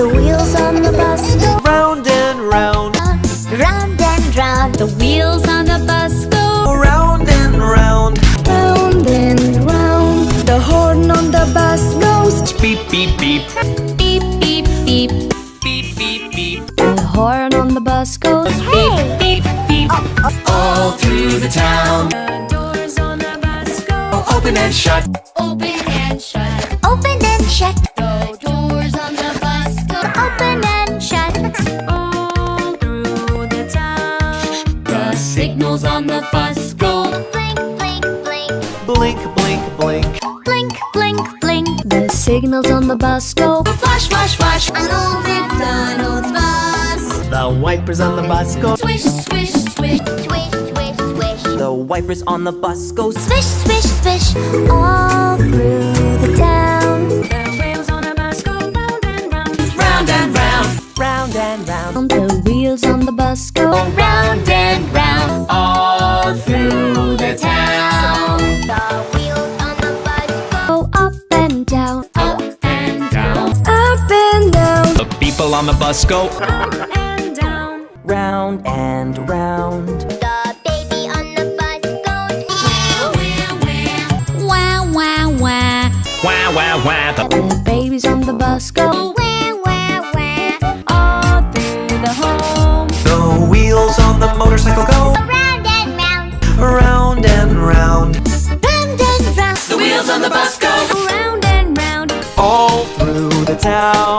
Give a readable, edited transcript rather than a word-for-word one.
The wheels on the bus go round and round. round and round. The wheels on the bus go Round and round. Round and round. The horn on the bus goes Beep, beep, beep. beep, beep, beep. Beep, beep, beep. the horn on the bus goes Beep, beep, beep. All through the town. The doors on the bus go Open and shut. open and shut. open and shut. The doors on the bus go Open and shut. all through the town. The signals on the bus go Blink, blink, blink. Blink, blink, blink. Blink, blink, blink. The signals on the bus go flash, flash, flash. An old McDonald's bus. The wipers on the bus go. Swish, swish, swish. swish, swish, swish. The wipers on the bus go. Swish, swish, swish. All through the town. The wheels on the bus go round and round. Round and round. Round and round. The wheels on the bus go Round and round. All through the town. The wheels on the bus go up and down. Up and down. Up and down. The people on the bus go. Up and down. Round and round. The baby on the bus goes Wah, wah, wah. Wah, wah, wah. The babies on the bus go Wah, wah, wah. All through the home. The wheels on the motorcycle go. round and round. Round and round. Round and round. The wheels on the bus go. Round and round. All through the town.